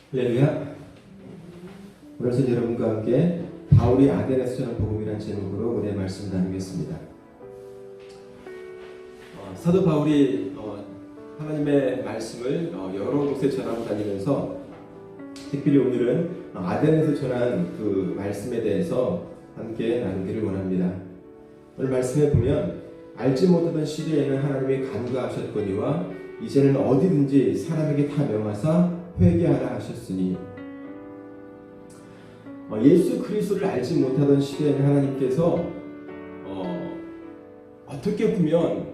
할렐루야. 오늘은 여러분과 함께 바울이 아덴에서 전한 복음이라는 제목으로 오늘 말씀 나누겠습니다. 사도 바울이 하나님의 말씀을 여러 곳에 전하고 다니면서 특별히 오늘은 아덴에서 전한 그 말씀에 대해서 함께 나누기를 원합니다. 오늘 말씀에 보면 알지 못하던 시대에는 하나님이 간과하셨거니와 이제는 어디든지 사람에게 다 명하사 회개하라 하셨으니, 예수 그리스도를 알지 못하던 시대에는 하나님께서 어떻게 보면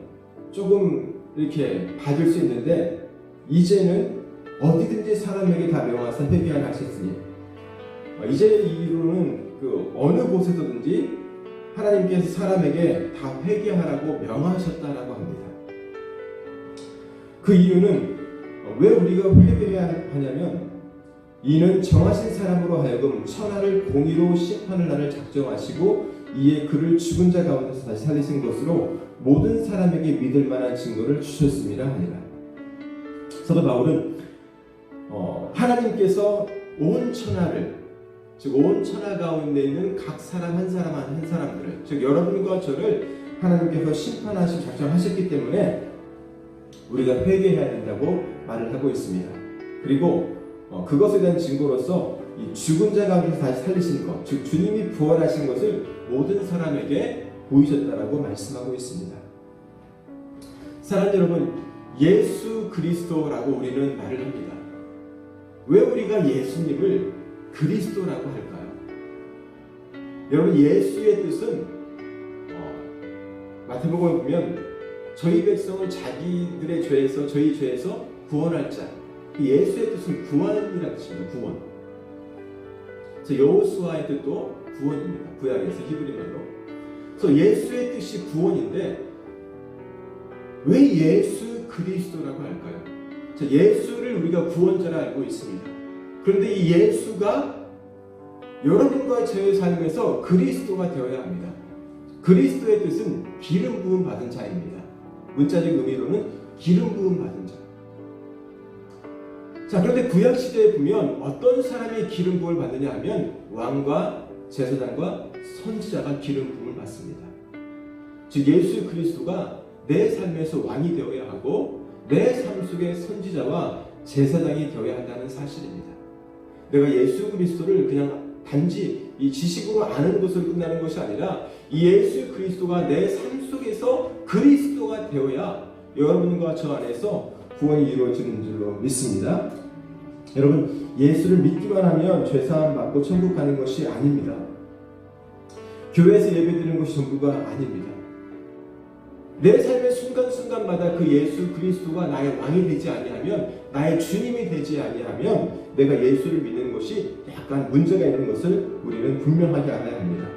조금 이렇게 받을 수 있는데 이제는 어디든지 사람에게 다 명하사 회개하라 하셨으니, 이제 이후로는 그 어느 곳에서든지 하나님께서 사람에게 다 회개하라고 명하셨다라고 합니다. 그 이유는 왜 우리가 회개해야 하냐면, 이는 정하신 사람으로 하여금 천하를 공의로 심판을 날을 작정하시고 이에 그를 죽은 자 가운데서 다시 살리신 것으로 모든 사람에게 믿을 만한 증거를 주셨음이라 하니라. 사도 바울은 하나님께서 온 천하를, 즉 온 천하 가운데 있는 각 사람 한 사람 한 사람들을, 즉 여러분과 저를 하나님께서 심판하시고 작정하셨기 때문에 우리가 회개해야 된다고 말을 하고 있습니다. 그리고 그것에 대한 증거로서 이 죽은 자 가운데서 다시 살리신 것, 즉 주님이 부활하신 것을 모든 사람에게 보이셨다라고 말씀하고 있습니다. 사랑하는 여러분, 예수 그리스도라고 우리는 말을 합니다. 왜 우리가 예수님을 그리스도라고 할까요? 여러분, 예수의 뜻은 마태복음에 보면 저희 백성을 자기들의 죄에서, 저희 죄에서 구원할 자, 예수의 뜻은 구원이라는 뜻입니다. 구원. 여호수아의 뜻도 구원입니다. 구약에서 히브리말로. 그래서 예수의 뜻이 구원인데 왜 예수 그리스도라고 할까요? 예수를 우리가 구원자라 알고 있습니다. 그런데 이 예수가 여러분과 저의 삶에서 그리스도가 되어야 합니다. 그리스도의 뜻은 기름 부음 받은 자입니다. 문자적 의미로는 기름 부음 받은 자. 자, 그런데 구약 시대에 보면 어떤 사람이 기름 부음을 받느냐 하면 왕과 제사장과 선지자가 기름 부음을 받습니다. 즉 예수 그리스도가 내 삶에서 왕이 되어야 하고 내 삶 속에 선지자와 제사장이 되어야 한다는 사실입니다. 내가 예수 그리스도를 그냥 단지 이 지식으로 아는 것으로 끝나는 것이 아니라 이 예수 그리스도가 내 삶 속에서 그리스도가 되어야 여러분과 저 안에서 구원이 이루어지는 줄로 믿습니다. 여러분, 예수를 믿기만 하면 죄사함 받고 천국 가는 것이 아닙니다. 교회에서 예배드리는 것이 전부가 아닙니다. 내 삶의 순간순간마다 그 예수 그리스도가 나의 왕이 되지 아니하면, 나의 주님이 되지 아니하면 내가 예수를 믿는 것이 약간 문제가 있는 것을 우리는 분명하게 알아야 합니다.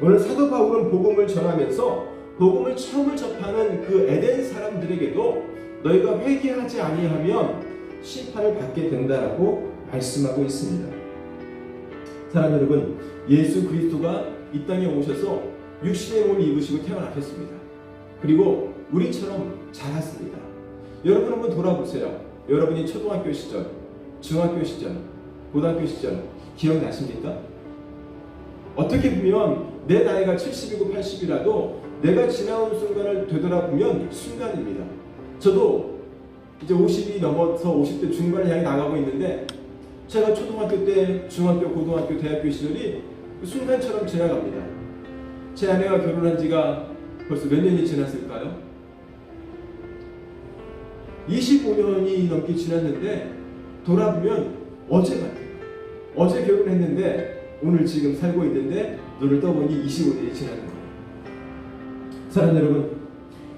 오늘 사도 바울은 복음을 전하면서 복음을 처음 접하는 그 에덴 사람들에게도 너희가 회개하지 아니하면 심판을 받게 된다라고 말씀하고 있습니다. 사랑 여러분, 예수 그리스도가 이 땅에 오셔서 육신의 몸을 입으시고 태어나셨습니다. 그리고 우리처럼 자랐습니다. 여러분 한번 돌아보세요. 여러분이 초등학교 시절, 중학교 시절, 고등학교 시절 기억나십니까? 어떻게 보면 내 나이가 70이고 80이라도 내가 지나온 순간을 되돌아보면 순간입니다. 저도 이제 50이 넘어서 50대 중반을 향해 나가고 있는데 제가 초등학교 때, 중학교, 고등학교, 대학교 시절이 순간처럼 지나갑니다. 제 아내가 결혼한 지가 벌써 몇 년이 지났을까요? 25년이 넘게 지났는데 돌아보면 어제 같아요. 어제 결혼했는데 오늘 지금 살고 있는데 눈을 떠보니 25년이 지났는 거예요. 사랑하는 여러분,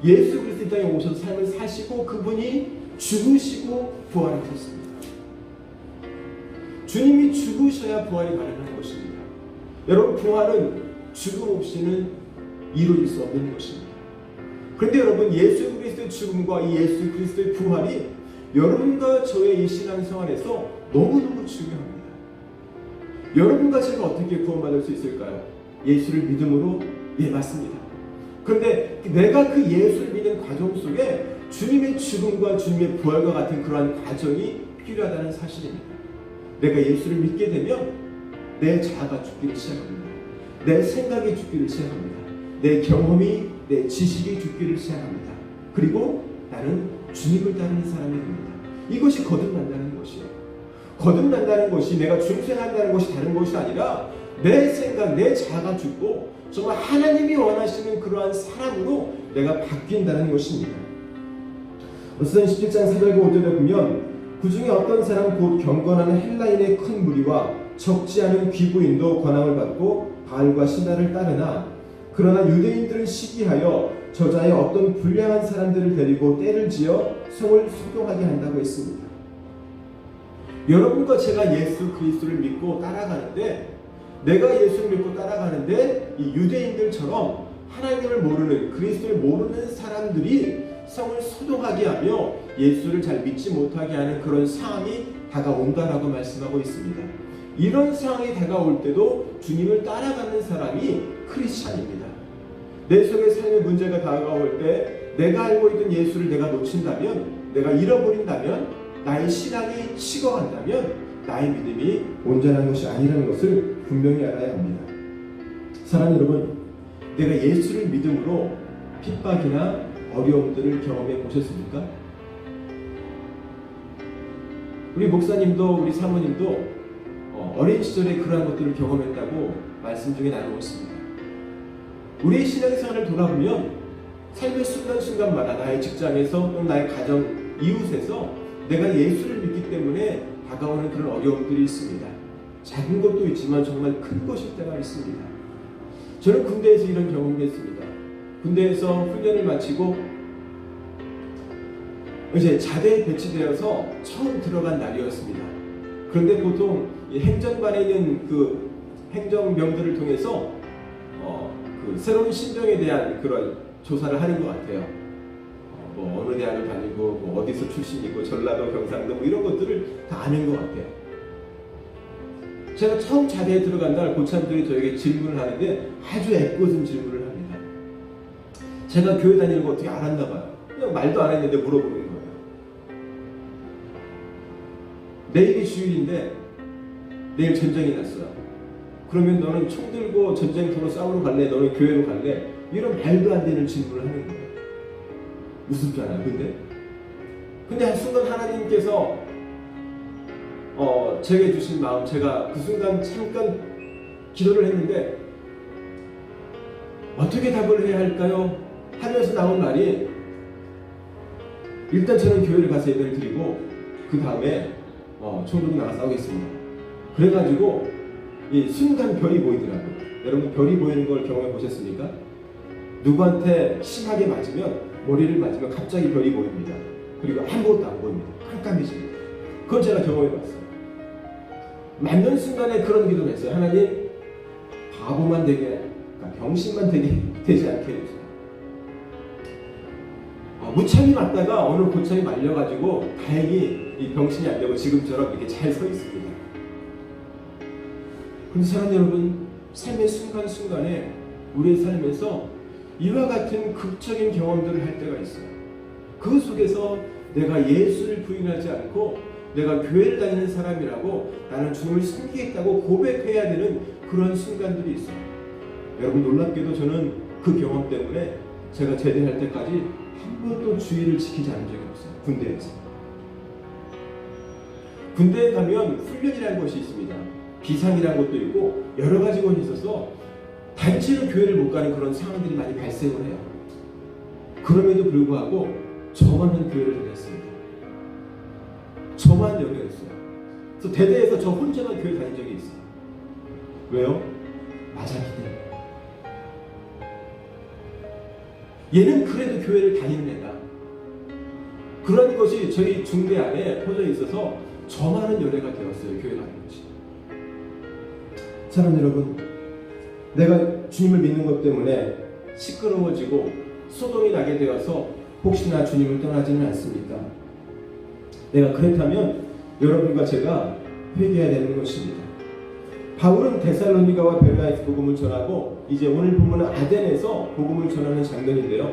예수 그리스도 이 땅에 오셔서 삶을 사시고 그분이 죽으시고 부활하셨습니다. 주님이 죽으셔야 부활이 가능한 것입니다. 여러분, 부활은 죽음 없이는 이루어질 수 없는 것입니다. 그런데 여러분, 예수 그리스도의 죽음과 이 예수 그리스도의 부활이 여러분과 저의 이 신앙생활에서 너무너무 중요합니다. 여러분과 제가 어떻게 구원받을 수 있을까요? 예수를 믿음으로? 예, 맞습니다. 그런데 내가 그 예수를 믿는 과정 속에 주님의 죽음과 주님의 부활과 같은 그러한 과정이 필요하다는 사실입니다. 내가 예수를 믿게 되면 내 자아가 죽기를 시작합니다. 내 생각이 죽기를 시작합니다. 내 경험이, 내 지식이 죽기를 시작합니다. 그리고 나는 주님을 따르는 사람이 됩니다. 이것이 거듭난다는 것이에요. 거듭난다는 것이 내가 중생한다는 것이 다른 것이 아니라 내 생각, 내 자아가 죽고 정말 하나님이 원하시는 그러한 사람으로 내가 바뀐다는 것입니다. 로마서 17장 4절과 5절에 보면 그 중에 어떤 사람 곧 경건하는 헬라인의 큰 무리와 적지 않은 귀부인도 권함을 받고 바알과 신하를 따르나 그러나 유대인들은 시기하여 저자의 어떤 불량한 사람들을 데리고 때를 지어 성을 소동하게 한다고 했습니다. 여러분과 제가 예수 그리스도를 믿고 따라가는데 내가 예수를 믿고 따라가는데 이 유대인들처럼 하나님을 모르는 그리스도를 모르는 사람들이 성을 소동하게 하며 예수를 잘 믿지 못하게 하는 그런 상황이 다가온다라고 말씀하고 있습니다. 이런 상황이 다가올 때도 주님을 따라가는 사람이 크리스찬입니다. 내 속에 삶의 문제가 다가올 때 내가 알고 있던 예수를 내가 놓친다면, 내가 잃어버린다면, 나의 신앙이 식어간다면 나의 믿음이 온전한 것이 아니라는 것을 분명히 알아야 합니다. 사랑하는 여러분, 내가 예수를 믿음으로 핍박이나 어려움들을 경험해 보셨습니까? 우리 목사님도 우리 사모님도 어린 시절에 그러한 것들을 경험했다고 말씀 중에 나누고 있습니다. 우리의 신앙생활을 돌아보면 삶의 순간순간마다 나의 직장에서 또 나의 가정, 이웃에서 내가 예수를 믿기 때문에 다가오는 그런 어려움들이 있습니다. 작은 것도 있지만 정말 큰 것일 때가 있습니다. 저는 군대에서 이런 경험을 했습니다. 군대에서 훈련을 마치고 이제 자대에 배치되어서 처음 들어간 날이었습니다. 그런데 보통 이 행정반에 있는 그 행정병들을 통해서 그 새로운 신병에 대한 그런 조사를 하는 것 같아요. 뭐 어느 대학을 다니고 뭐 어디서 출신이고 전라도 경상도 뭐 이런 것들을 다 아는 것 같아요. 제가 처음 자대에 들어간 날 고참들이 저에게 질문을 하는데 아주 애꿎은 질문을 합니다. 제가 교회 다니는 거 어떻게 알았나 봐요. 그냥 말도 안 했는데 물어보는 거예요. 내일이 주일인데 내일 전쟁이 났어요. 그러면 너는 총 들고 전쟁터로 싸우러 갈래? 너는 교회로 갈래? 이런 말도 안 되는 질문을 하는 거예요. 우습잖아요. 근데 한순간 하나님께서 제게 주신 마음, 제가 그 순간 잠깐 기도를 했는데 어떻게 답을 해야 할까요? 하면서 나온 말이 일단 저는 교회를 가서 예배를 드리고 그 다음에 총 들고 나가 싸우겠습니다. 그래가지고 이 순간 별이 보이더라고요. 여러분 별이 보이는 걸 경험해 보셨습니까? 누구한테 심하게 맞으면 머리를 맞으면 갑자기 별이 보입니다. 그리고 아무것도 안 보입니다. 깜깜해집니다. 그건 제가 경험해 봤어요. 맞는 순간에 그런 기도를 했어요. 하나님, 바보만 되게, 그러니까 병신만 되지 않게 해주세요. 무참히 맞다가 어느 고참이 말려가지고 다행히 이 병신이 안 되고 지금처럼 이렇게 잘 서 있습니다. 그런데 사랑하는 여러분, 삶의 순간순간에 우리의 삶에서 이와 같은 극적인 경험들을 할 때가 있어요. 그 속에서 내가 예수를 부인하지 않고 내가 교회를 다니는 사람이라고 나는 주님을 섬기겠다고 고백해야 되는 그런 순간들이 있어요. 여러분 놀랍게도 저는 그 경험 때문에 제가 제대할 때까지 한 번도 주의를 지키지 않은 적이 없어요. 군대에서. 군대에 가면 훈련이라는 것이 있습니다. 비상이라는 것도 있고 여러 가지 것이 있어서 단체로 교회를 못 가는 그런 상황들이 많이 발생을 해요. 그럼에도 불구하고 저만은 교회를 다녔습니다. 저만 연애했어요. 그래서 대대에서 저 혼자만 교회 다닌 적이 있어요. 왜요? 맞았기 때문에. 얘는 그래도 교회를 다니는 애다. 그런 것이 저희 중대 안에 퍼져 있어서 저만은 연애가 되었어요. 교회 가는 것이. 사랑하는 여러분, 내가 주님을 믿는 것 때문에 시끄러워지고 소동이 나게 되어서 혹시나 주님을 떠나지는 않습니까? 내가 그렇다면 여러분과 제가 회개해야 되는 것입니다. 바울은 데살로니가와 베레아에서 복음을 전하고 이제 오늘 본문은 아덴에서 복음을 전하는 장면인데요.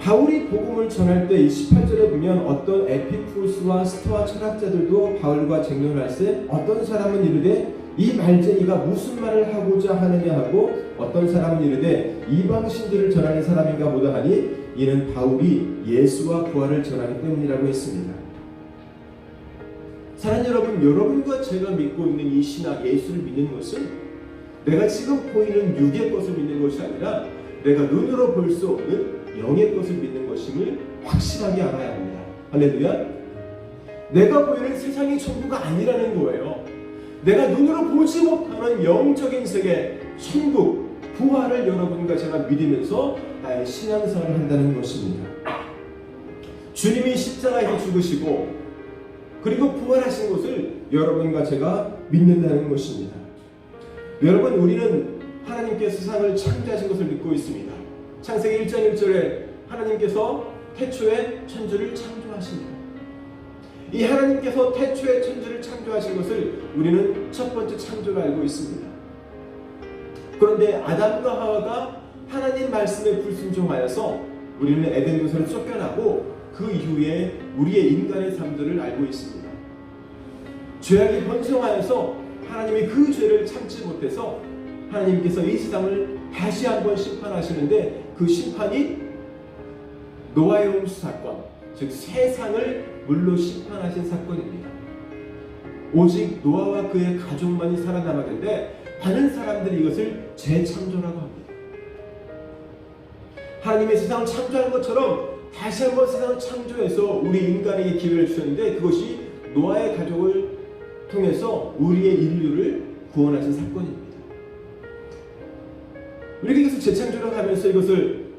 바울이 복음을 전할 때 28절에 보면 어떤 에피쿠스와 스토아 철학자들도 바울과 쟁론할 때 어떤 사람은 이르되 이 말쟁이가 무슨 말을 하고자 하느냐 하고 어떤 사람은 이르되 이방신들을 전하는 사람인가 보다 하니 이는 바울이 예수와 부활을 전하기 때문이라고 했습니다. 사랑하는 여러분, 여러분과 제가 믿고 있는 이 신학 예수를 믿는 것은 내가 지금 보이는 육의 것을 믿는 것이 아니라 내가 눈으로 볼 수 없는 영의 것을 믿는 것임을 확실하게 알아야 합니다. 할렐루야. 내가 보이는 세상이 전부가 아니라는 거예요. 내가 눈으로 보지 못하는 영적인 세계, 천국, 부활을 여러분과 제가 믿으면서 나의 신앙생활을 한다는 것입니다. 주님이 십자가에서 죽으시고 그리고 부활하신 것을 여러분과 제가 믿는다는 것입니다. 여러분, 우리는 하나님께서 세상을 창조하신 것을 믿고 있습니다. 창세기 1장 1절에 하나님께서 태초에 천지를 창조하십니다. 이 하나님께서 태초에 천지를 창조하신 것을 우리는 첫 번째 창조로 알고 있습니다. 그런데 아담과 하와가 하나님 말씀에 불순종하여서 우리는 에덴 동산을 쫓겨나고 그 이후에 우리의 인간의 삶들을 알고 있습니다. 죄악이 번성하여서 하나님이 그 죄를 참지 못해서 하나님께서 이 세상을 다시 한번 심판하시는데 그 심판이 노아의 홍수 사건, 즉 세상을 물로 심판하신 사건입니다. 오직 노아와 그의 가족만이 살아남았는데 많은 사람들이 이것을 재창조라고 합니다. 하나님의 세상을 창조한 것처럼 다시 한번 세상을 창조해서 우리 인간에게 기회를 주셨는데 그것이 노아의 가족을 통해서 우리의 인류를 구원하신 사건입니다. 우리가 이것을 재창조라고 하면서 이것을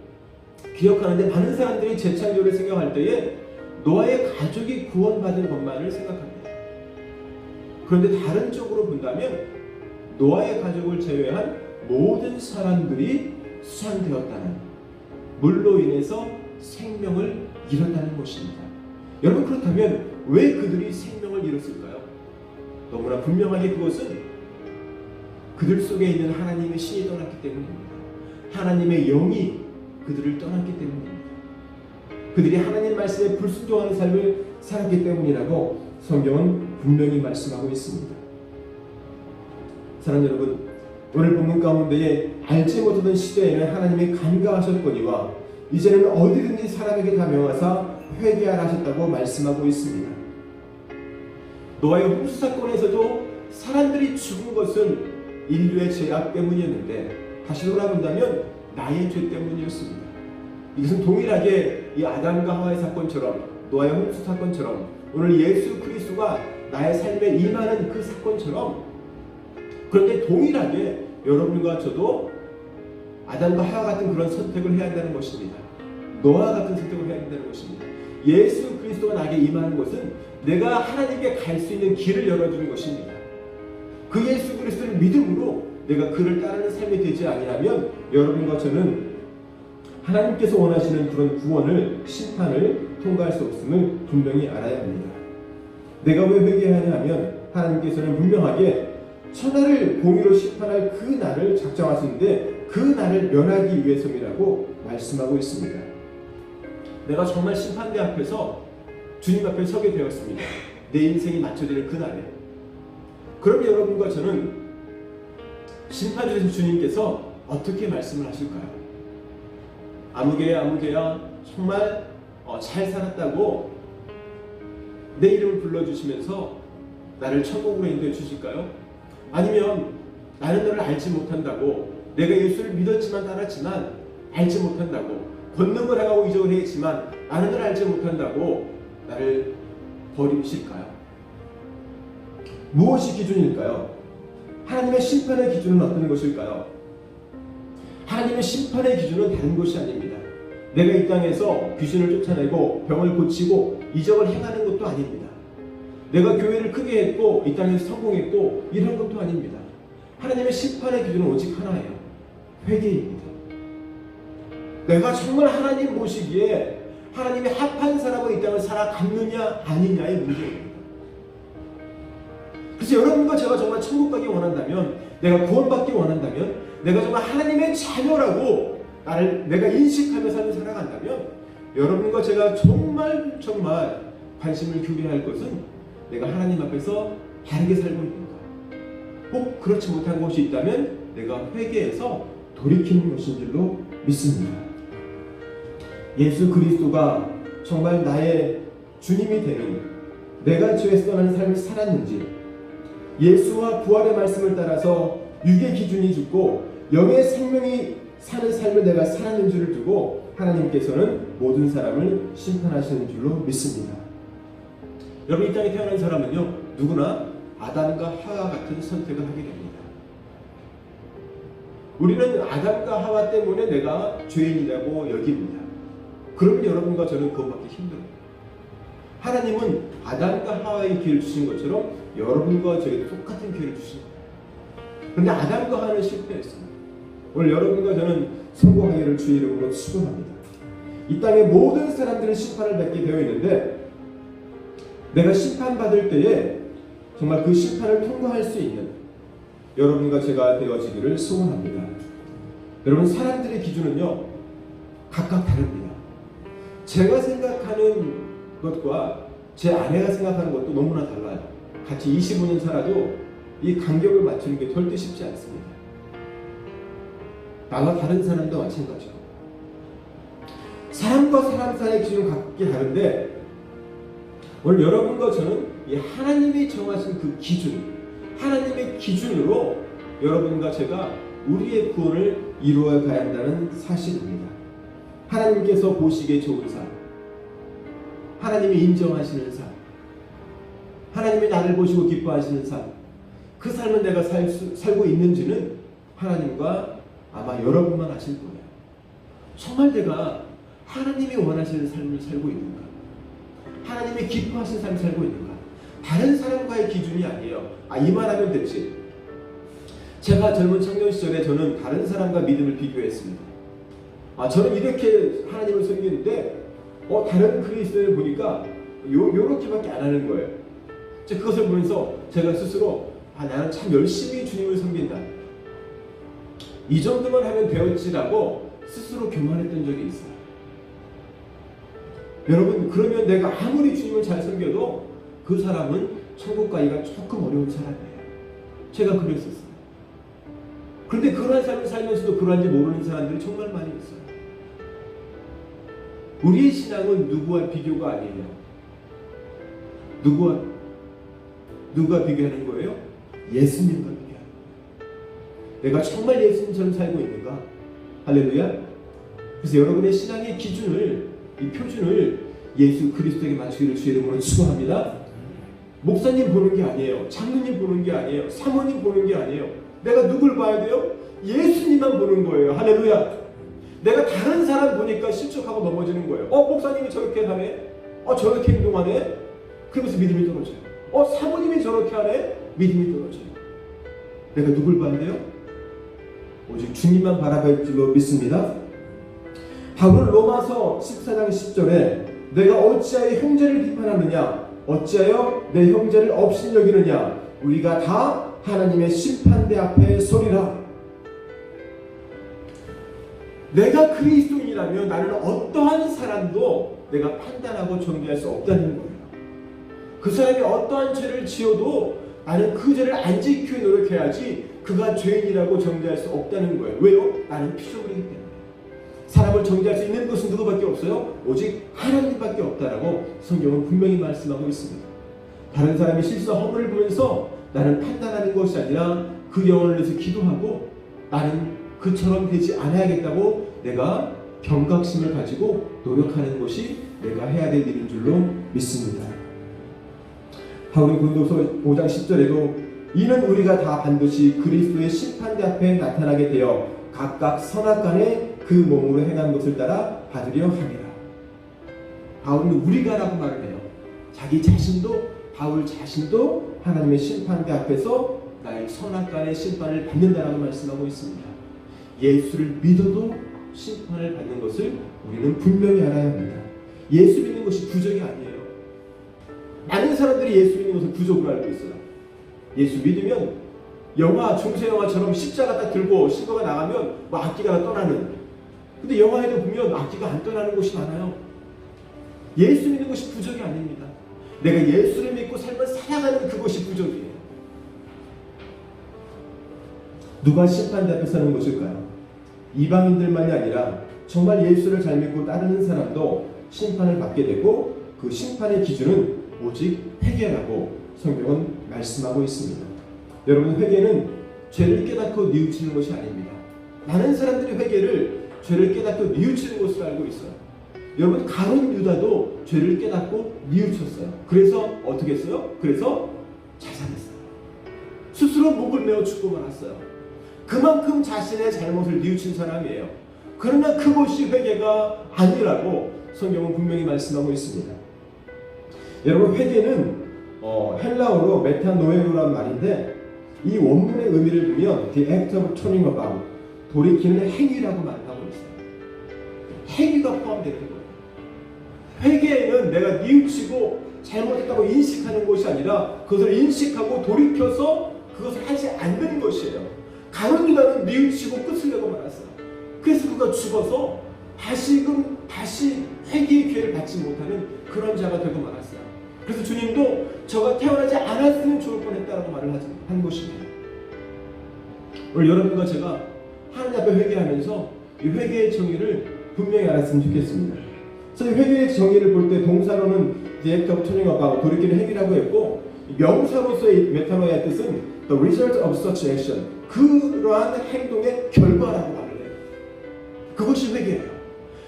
기억하는데 많은 사람들이 재창조를 생각할 때에 노아의 가족이 구원받은 것만을 생각합니다. 그런데 다른 쪽으로 본다면 노아의 가족을 제외한 모든 사람들이 수상되었다는, 물로 인해서 생명을 잃었다는 것입니다. 여러분, 그렇다면 왜 그들이 생명을 잃었을까요? 너무나 분명하게 그것은 그들 속에 있는 하나님의 신이 떠났기 때문입니다. 하나님의 영이 그들을 떠났기 때문입니다. 그들이 하나님 말씀에 불순종하는 삶을 살았기 때문이라고 성경은 분명히 말씀하고 있습니다. 사랑하는 여러분, 오늘 본문 가운데에 알지 못하던 시대에는 하나님이 간과하셨거니와 이제는 어디든지 사람에게 다 명하사 회개하라 하셨다고 말씀하고 있습니다. 노아의 홍수 사건에서도 사람들이 죽은 것은 인류의 죄악 때문이었는데 다시 돌아본다면 나의 죄 때문이었습니다. 이것은 동일하게 이 아담과 하와의 사건처럼, 노아의 홍수 사건처럼, 오늘 예수 그리스도가 나의 삶에 임하는 그 사건처럼, 그런데 동일하게 여러분과 저도 아담과 하와 같은 그런 선택을 해야 한다는 것입니다. 노아 같은 선택을 해야 한다는 것입니다. 예수 그리스도가 나에게 임하는 것은 내가 하나님께 갈 수 있는 길을 열어주는 것입니다. 그 예수 그리스도를 믿음으로 내가 그를 따르는 삶이 되지 아니하면 여러분과 저는 하나님께서 원하시는 그런 구원을, 심판을 통과할 수 없음을 분명히 알아야 합니다. 내가 왜 회개하냐 하면 하나님께서는 분명하게 천하를 공의로 심판할 그 날을 작정하시는데 그 날을 면하기 위해서이라고 말씀하고 있습니다. 내가 정말 심판대 앞에서 주님 앞에 서게 되었습니다. 내 인생이 맞춰지는 그 날에. 그럼 여러분과 저는 심판주신 주님께서 어떻게 말씀을 하실까요? 아무개야 정말 잘 살았다고 내 이름을 불러주시면서 나를 천국으로 인도해 주실까요? 아니면 나는 너를 알지 못한다고, 내가 예수를 믿었지만 따랐지만 알지 못한다고, 권능을 행하고 이적을 했지만 나는 너를 알지 못한다고 나를 버리실까요? 무엇이 기준일까요? 하나님의 심판의 기준은 어떤 것일까요? 하나님의 심판의 기준은 다른 것이 아닙니다. 내가 이 땅에서 귀신을 쫓아내고 병을 고치고 이적을 행하는 것도 아닙니다. 내가 교회를 크게 했고 이 땅에서 성공했고 이런 것도 아닙니다. 하나님의 심판의 기준은 오직 하나예요. 회개입니다. 내가 정말 하나님 보시기에 하나님이 합한 사람은 이 땅을 살아갔느냐 아니냐의 문제입니다. 그래서 여러분과 제가 정말 천국 가기 원한다면, 내가 구원받기 원한다면, 내가 정말 하나님의 자녀라고 내가 인식하며 삶을 살아간다면 여러분과 제가 정말 관심을 기울여야 할 것은 내가 하나님 앞에서 바르게 살고 있는가. 꼭 그렇지 못한 것이 있다면 내가 회개해서 돌이키는 것인 줄로 믿습니다. 예수 그리스도가 정말 나의 주님이 되는, 내가 죄에서 떠나는 삶을 살았는지, 예수와 부활의 말씀을 따라서 육의 기준이 죽고 영의 생명이 사는 삶을 내가 살았는지를 두고 하나님께서는 모든 사람을 심판하시는 줄로 믿습니다. 여러분, 이 땅에 태어난 사람은요, 누구나 아담과 하와 같은 선택을 하게 됩니다. 우리는 아담과 하와 때문에 내가 죄인이라고 여깁니다. 그러면 여러분과 저는 그것밖에 힘들어요. 하나님은 아담과 하와의 기회를 주신 것처럼 여러분과 저에게 똑같은 기회를 주신 거예요. 그런데 아담과 하와는 실패했습니다. 오늘 여러분과 저는 성공하기를 주의 이름으로 축원합니다. 이 땅의 모든 사람들은 심판을 받게 되어 있는데 내가 심판받을 때에 정말 그 심판을 통과할 수 있는 여러분과 제가 되어지기를 소원합니다. 여러분, 사람들의 기준은요 각각 다릅니다. 제가 생각하는 것과 제 아내가 생각하는 것도 너무나 달라요. 같이 25년 살아도 이 간격을 맞추는 게 절대 쉽지 않습니다. 나와 다른 사람도 마찬가지고 사람과 사람 사이의 기준은 각기 다른데 오늘 여러분과 저는 이 하나님이 정하신 그 기준, 하나님의 기준으로 여러분과 제가 우리의 구원을 이루어 가야 한다는 사실입니다. 하나님께서 보시기에 좋은 삶, 하나님이 인정하시는 삶, 하나님이 나를 보시고 기뻐하시는 삶, 그 삶은 내가 살고 있는지는 하나님과 아마 여러분만 아실 거예요. 정말 내가 하나님이 원하시는 삶을 살고 있는가? 하나님이 기뻐하시는 삶을 살고 있는가? 다른 사람과의 기준이 아니에요. 이 말하면 됐지. 제가 젊은 청년 시절에 저는 다른 사람과 믿음을 비교했습니다. 저는 이렇게 하나님을 섬기는데 다른 그리스도인을 보니까 요렇게밖에 안 하는 거예요. 그것을 보면서 제가 스스로 나는 참 열심히 주님을 섬긴다. 이 정도만 하면 되었지라고 스스로 교만했던 적이 있어요. 여러분, 그러면 내가 아무리 주님을 잘 섬겨도 그 사람은 천국 가기가 조금 어려운 사람이에요. 제가 그랬었어요. 그런데 그러한 삶을 살면서도 그러한지 모르는 사람들이 정말 많이 있어요. 우리의 신앙은 누구와 비교가 아니에요. 누가 비교하는 거예요? 예수님과 비교하는 거예요. 내가 정말 예수님처럼 살고 있는가? 할렐루야. 그래서 여러분의 신앙의 기준을, 이 표준을 예수 그리스도에게 맞추기를 주의 이름으로 축원합니다. 목사님 보는 게 아니에요. 장로님 보는 게 아니에요. 사모님 보는 게 아니에요. 내가 누굴 봐야 돼요? 예수님만 보는 거예요. 할렐루야. 내가 다른 사람 보니까 실족하고 넘어지는 거예요. 목사님이 저렇게 하네? 저렇게 행동하네? 그러면서 믿음이 떨어져요. 사모님이 저렇게 하네? 믿음이 떨어져요. 내가 누굴 봐야 돼요? 오직 주님만 바라볼 줄로 믿습니다. 바울은 로마서 14장 10절에 내가 어찌하여 형제를 비판하느냐? 어찌하여 내 형제를 업신여기느냐? 우리가 다 하나님의 심판대 앞에 서리라. 내가 그리스도인이라면 나는 어떠한 사람도 내가 판단하고 정죄할 수 없다는 거예요. 그 사람이 어떠한 죄를 지어도 나는 그 죄를 안 지키려 노력해야지 그가 죄인이라고 정죄할 수 없다는 거예요. 왜요? 나는 피조물이기 때문에. 사람을 정죄할 수 있는 것은 누구밖에 없어요? 오직 하나님밖에 없다라고 성경은 분명히 말씀하고 있습니다. 다른 사람이 실수와 허물을 보면서 나는 판단하는 것이 아니라 그 영혼을 위해서 기도하고 나는 그처럼 되지 않아야겠다고 내가 경각심을 가지고 노력하는 것이 내가 해야 될 일인 줄로 믿습니다. 바울이 고린도서 5장 10절에도 이는 우리가 다 반드시 그리스도의 심판대 앞에 나타나게 되어 각각 선악간에 그 몸으로 행한 것을 따라 받으려 함이라. 바울은 우리가라고 말을 해요. 자기 자신도, 바울 자신도 하나님의 심판대 앞에서 나의 선악간의 심판을 받는다라고 말씀하고 있습니다. 예수를 믿어도 심판을 받는 것을 우리는 분명히 알아야 합니다. 예수 믿는 것이 부족이 아니에요. 많은 사람들이 예수 믿는 것을 부족으로 알고 있어요. 예수 믿으면 영화, 중세 영화처럼 십자가 딱 들고 신부가 나가면 악기가 떠나는. 근데 영화에도 보면 악기가 안 떠나는 곳이 많아요. 예수 믿는 것이 부족이 아닙니다. 내가 예수를 믿고 삶을 살아가는 그것이 부족이에요. 누가 심판대 앞에 서는 것일까요? 이방인들만이 아니라 정말 예수를 잘 믿고 따르는 사람도 심판을 받게 되고 그 심판의 기준은 오직 회개라고 성경은 말씀하고 있습니다. 여러분, 회개는 죄를 깨닫고 뉘우치는 것이 아닙니다. 많은 사람들이 회개를 죄를 깨닫고 뉘우치는 것으로 알고 있어요. 여러분, 가룟 유다도 죄를 깨닫고 뉘우쳤어요. 그래서 어떻게 했어요? 그래서 자살했어요. 스스로 목을 메어 죽고 말았어요. 그만큼 자신의 잘못을 뉘우친 사람이에요. 그러나 그것이 회개가 아니라고 성경은 분명히 말씀하고 있습니다. 여러분, 회개는 헬라어로 메타노에로란 말인데 이 원문의 의미를 보면 the act of turning about, 돌이키는 행위라고 말하고 있어요. 행위가 포함되는 거예요. 회개에는 내가 뉘우치고 잘못했다고 인식하는 것이 아니라 그것을 인식하고 돌이켜서 그것을 하지 않는 것이에요. 가룟 유다는 뉘우치고 끝을 내고 말았어요. 그래서 그가 죽어서 다시 회개의 기회를 받지 못하는 그런 자가 되고 말았어요. 그래서 주님도 저가 태어나지 않았으면 좋을 뻔했다라고 말을 한 것입니다. 오늘 여러분과 제가 하나님 앞에 회개하면서 이 회개의 정의를 분명히 알았으면 좋겠습니다. 그래서 회개의 정의를 볼 때 동사로는 the act of turning about, 돌이키는 행위라고 했고, 명사로서의 메타노의 뜻은 the result of such action, 그러한 행동의 결과라고 말을 해요. 그것이 회개예요.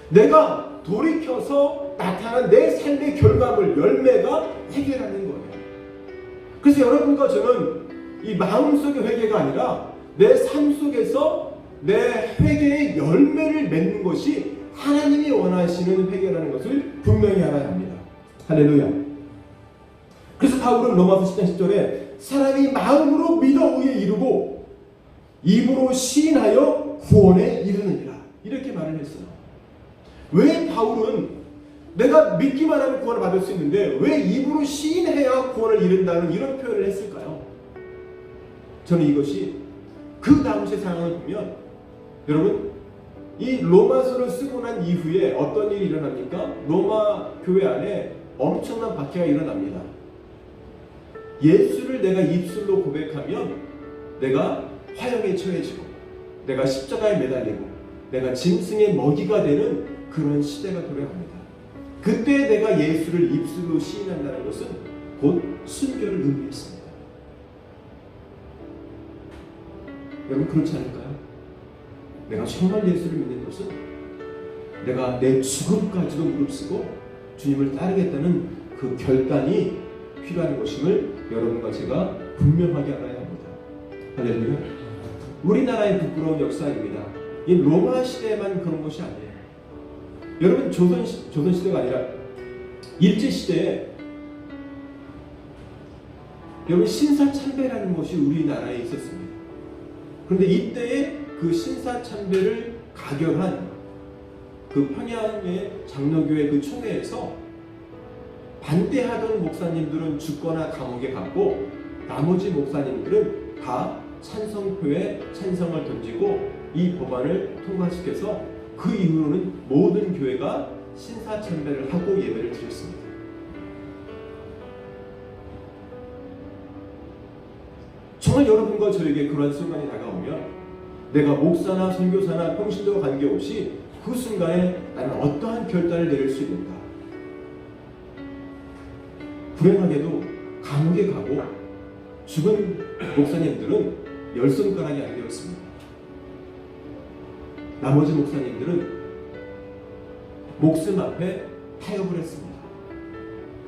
내가 돌이켜서 나타난 내 삶의 결과물, 열매가 회개라는 거예요. 그래서 여러분과 저는 이 마음속의 회개가 아니라 내 삶 속에서 내 회개의 열매를 맺는 것이 하나님이 원하시는 회개라는 것을 분명히 알아야 합니다. 할렐루야. 그래서 바울은 로마서 10장 10절에 사람이 마음으로 믿어 의에 이르고 입으로 시인하여 구원에 이르느니라, 이렇게 말을 했어요. 왜 바울은 내가 믿기만 하면 구원을 받을 수 있는데 왜 입으로 시인해야 구원을 이룬다는 이런 표현을 했을까요? 저는 이것이 그 당시의 상황을 보면, 여러분, 이 로마서를 쓰고 난 이후에 어떤 일이 일어납니까? 로마 교회 안에 엄청난 박해가 일어납니다. 예수를 내가 입술로 고백하면 내가 화형에 처해지고 내가 십자가에 매달리고 내가 짐승의 먹이가 되는 그런 시대가 도래합니다. 그때 내가 예수를 입술로 시인한다는 것은 곧 순교를 의미했습니다. 여러분, 그렇지 않을까요? 내가 정말 예수를 믿는 것은 내가 내 죽음까지도 무릅쓰고 주님을 따르겠다는 그 결단이 필요한 것임을 여러분과 제가 분명하게 알아야 합니다. 할렐루야. 우리나라의 부끄러운 역사입니다. 이 로마 시대에만 그런 것이 아니에요. 여러분, 조선시대가 아니라 일제시대에 여러분 신사참배라는 것이 우리나라에 있었습니다. 그런데 이때에 그 신사참배를 가결한 그 평양의 장로교회 그 총회에서 반대하던 목사님들은 죽거나 감옥에 갔고 나머지 목사님들은 다 찬성표에 찬성을 던지고 이 법안을 통과시켜서 그 이후로는 모든 교회가 신사참배를 하고 예배를 드렸습니다. 정말 여러분과 저에게 그런 순간이 다가오면 내가 목사나 선교사나 평신도와 관계없이 그 순간에 나는 어떠한 결단을 내릴 수 있는가? 불행하게도 감옥에 가고 죽은 목사님들은 10손가락이 안 되었습니다. 나머지 목사님들은 목숨 앞에 타협을 했습니다.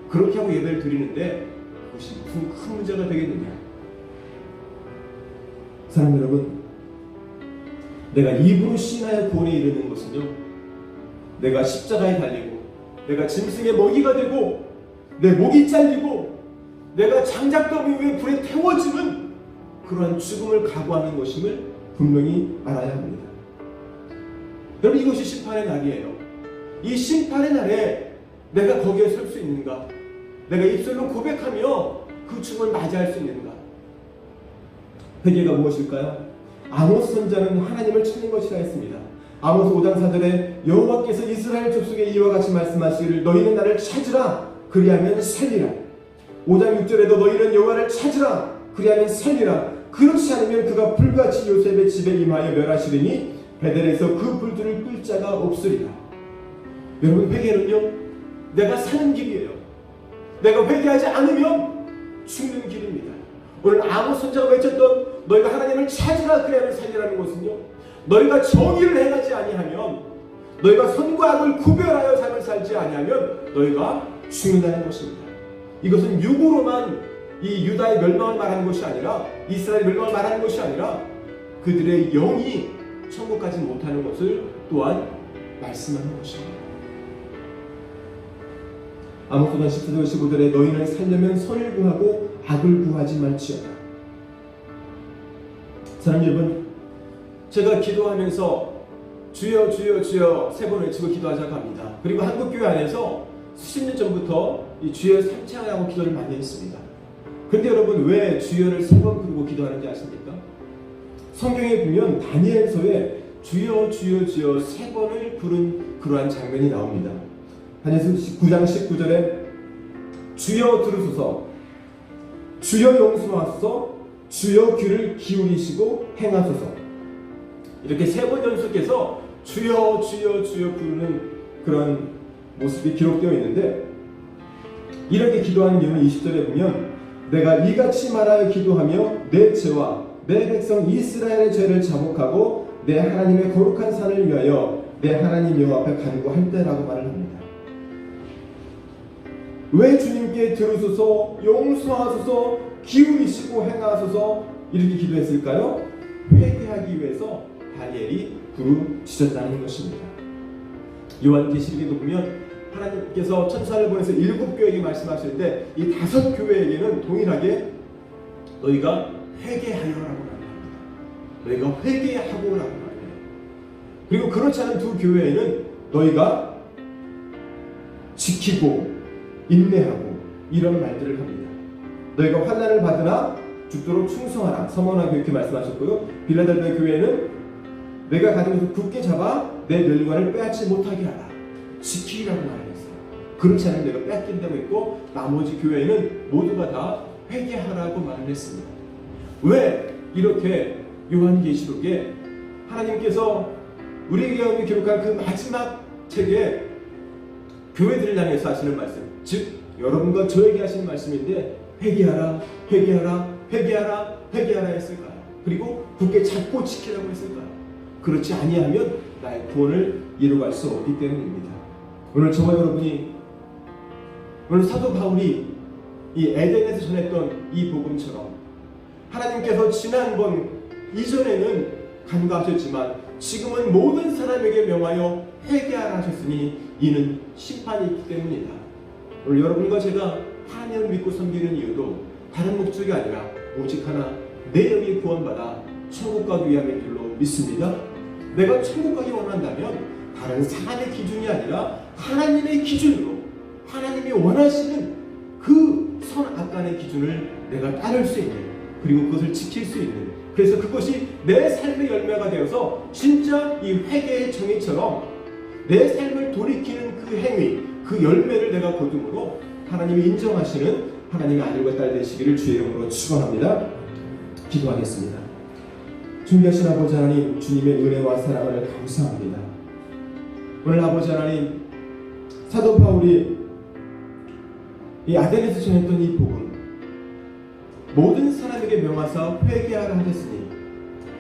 그렇게 하고 예배를 드리는데 그것이 무슨 큰 문제가 되겠느냐? 사랑 여러분, 내가 입으로 시인하여 구원에 이르는 것은요, 내가 십자가에 달리고 내가 짐승의 먹이가 되고 내 목이 잘리고 내가 장작더미 위에 불에 태워지는 그러한 죽음을 각오하는 것임을 분명히 알아야 합니다. 여러분, 이것이 심판의 날이에요. 이 심판의 날에 내가 거기에 설 수 있는가? 내가 입술로 고백하며 그 죽음을 맞이할 수 있는가? 회개가 무엇일까요? 아모스 선지자는 하나님을 찾는 것이라 했습니다. 아모스 5장 4절에 때문에 여호와께서 이스라엘 족속에 이와 같이 말씀하시기를 너희는 나를 찾으라 그리하면 살리라. 5장 6절에도 너희는 여호와를 찾으라 그리하면 살리라. 그렇지 않으면 그가 불같이 요셉의 집에 임하여 멸하시리니 베델에서 그 불들을 끌 자가 없으리라. 여러분, 회개는요, 내가 사는 길이에요. 내가 회개하지 않으면 죽는 길입니다. 오늘 아모스 선지자가 외쳤던 너희가 하나님을 찾으라 그리하면 살리라는 것은요, 너희가 정의를 행하지 아니하면, 너희가 선과 악을 구별하여 삶을 살지 아니하면 너희가 죽는다는 것입니다. 이것은 육으로만 이 유다의 멸망을 말하는 것이 아니라, 이스라엘 멸망을 말하는 것이 아니라 그들의 영이 천국 가지 못하는 것을 또한 말씀하는 것입니다. 아모스는 14절 15절에 너희는 살려면 선을 구하고 악을 구하지 말지어다. 사랑하는 여러분, 제가 기도하면서 주여 주여 주여 세 번 외치고 기도하자고 합니다. 그리고 한국교회 안에서 수십 년 전부터 이 주여 삼창을 하고 기도를 많이 했습니다. 그런데 여러분, 왜 주여를 세 번 부르고 기도하는지 아십니까? 성경에 보면 다니엘서에 주여 주여 주여 세 번을 부른 그러한 장면이 나옵니다. 다니엘서 9장 19절에 주여 들으소서, 주여 용서하소서, 주여 귀를 기울이시고 행하소서. 이렇게 세 번 연속해서 주여 주여 주여 부르는 그런 모습이 기록되어 있는데, 이렇게 기도하는 이유는 20절에 보면 내가 이같이 말하여 기도하며 내 죄와 내 백성 이스라엘의 죄를 자복하고 내 하나님의 거룩한 산을 위하여 내 하나님 여호와 앞에 간구할 때라고 말을 합니다. 왜 주님께 들으소서, 용서하소서, 기울이시고 행하소서 이렇게 기도했을까요? 회개하기 위해서 다니엘이 부르짖었다는 것입니다. 요한계시록에도 보면 하나님께서 천사를 보내서 7교회에게 말씀하실 때 이 5교회에게는 동일하게 너희가 회개하여라고 말합니다. 너희가 회개하고라고 말해요. 그리고 그렇지 않은 2교회에는 너희가 지키고 인내하고 이런 말들을 합니다. 너희가 환난을 받으나 죽도록 충성하라, 서머나 그렇게 말씀하셨고요. 빌라델비아 교회는 내가 가진 것을 굳게 잡아 내 멸관을 빼앗지 못하게 하라, 지키라고 말했어요. 그렇지 않으면 내가 뺏긴다고 했고, 나머지 교회는 모두가 다 회개하라고 말을 했습니다. 왜 이렇게 요한계시록에 하나님께서 우리 가운데 기록한 그 마지막 책에 교회들을 향해서 하시는 말씀, 즉 여러분과 저에게 하시는 말씀인데 회개하라, 회개하라, 회개하라, 회개하라 했을까요? 그리고 굳게 잡고 지키라고 했을까요? 그렇지 아니하면 나의 구원을 이루어갈 수 없기 때문입니다. 오늘 저와 여러분이, 오늘 사도 바울이 이 에덴에서 전했던 이 복음처럼 하나님께서 지난번 이전에는 간구하셨지만 지금은 모든 사람에게 명하여 회개하라 하셨으니 이는 심판이 있기 때문이다. 오늘 여러분과 제가 하나님을 믿고 섬기는 이유도 다른 목적이 아니라 오직 하나, 내 영이 구원받아 천국 가기 위함인 줄로 믿습니다. 내가 천국 가기 원한다면 다른 사람의 기준이 아니라 하나님의 기준으로, 하나님이 원하시는 그 선악간의 기준을 내가 따를 수 있는, 그리고 그것을 지킬 수 있는, 그래서 그것이 내 삶의 열매가 되어서 진짜 이 회개의 정의처럼 내 삶을 돌이키는 그 행위, 그 열매를 내가 거둠으로 하나님이 인정하시는 하나님의 아들과 딸 되시기를 주의 이름으로 축원합니다. 기도하겠습니다. 존귀하신 아버지 하나님, 주님의 은혜와 사랑을 감사합니다. 오늘 아버지 하나님, 사도 바울이 이 아덴에서 전했던 이 복음, 모든 사람에게 명하사 회개하라 하셨으니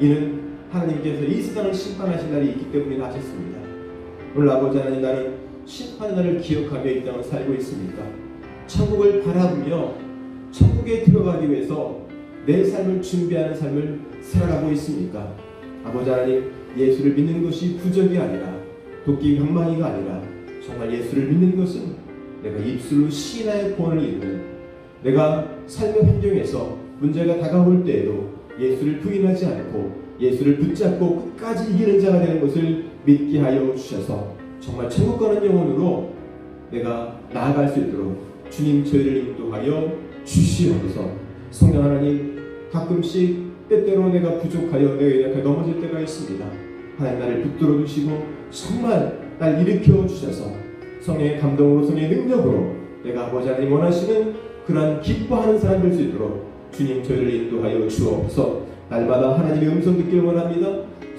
이는 하나님께서 이 세상을 심판하신 날이 있기 때문이라 하셨습니다. 오늘 아버지 하나님, 나는 심판의 날을 기억하며 이 땅을 살고 있습니까? 천국을 바라보며 천국에 들어가기 위해서 내 삶을 준비하는 삶을 살아가고 있습니까? 아버지 하나님, 예수를 믿는 것이 부적이 아니라, 도끼 방망이가 아니라 정말 예수를 믿는 것은 내가 입술로 신앙의 구원을 이루는, 내가 삶의 환경에서 문제가 다가올 때에도 예수를 부인하지 않고 예수를 붙잡고 끝까지 이기는 자가 되는 것을 믿게 하여 주셔서 정말 천국 가는 영혼으로 내가 나아갈 수 있도록 주님 저희를 인도하여 주시옵소서. 성령 하나님, 가끔씩 때때로 내가 부족하여 내가 연약하여 넘어질 때가 있습니다. 하나님 나를 붙들어 주시고 정말 날 일으켜 주셔서 성령의 감동으로 성령의 능력으로 내가 아버지 하나님 원하시는 그러한 기뻐하는 사람 될 수 있도록 주님 저희를 인도하여 주옵소서. 날마다 하나님의 음성 듣길 원합니다.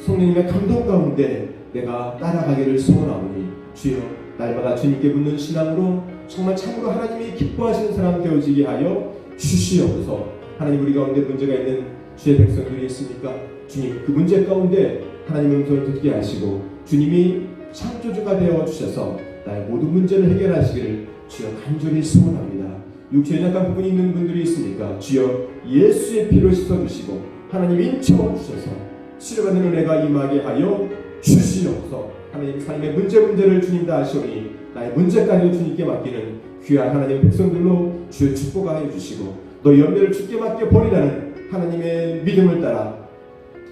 성령님의 감동 가운데 내가 따라가기를 소원하오니 주여 날마다 주님께 붙는 신앙으로 정말 참으로 하나님이 기뻐하시는 사람 되어지게 하여 주시옵소서. 하나님 우리 가운데 문제가 있는 주의 백성들이 있습니까? 주님 그 문제 가운데 하나님의 음성을 듣게 하시고 주님이 창조주가 되어 주셔서 나의 모든 문제를 해결하시기를 주여 간절히 소원합니다. 육체에 약한 부분이 있는 분들이 있으니까 주여 예수의 피로 씻어주시고 하나님 인쳐 주셔서 치료받는 은혜가 임하게 하여 주시옵소서. 하나님 삶의 문제를 주님 다 아시오니 나의 문제까지 주님께 맡기는 귀한 하나님의 백성들로 주여 축복하여 주시고 너 염려를 주께 맡겨 버리라는 하나님의 믿음을 따라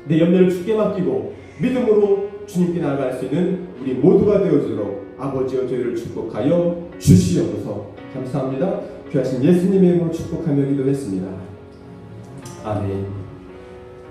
내 염려를 주께 맡기고 믿음으로 주님께 나아갈 수 있는 우리 모두가 되어주도록 아버지여 저희를 축복하여 주시옵소서. 감사합니다. 귀하신 예수님의 이름으로 축복하며 기도했습니다. 아멘.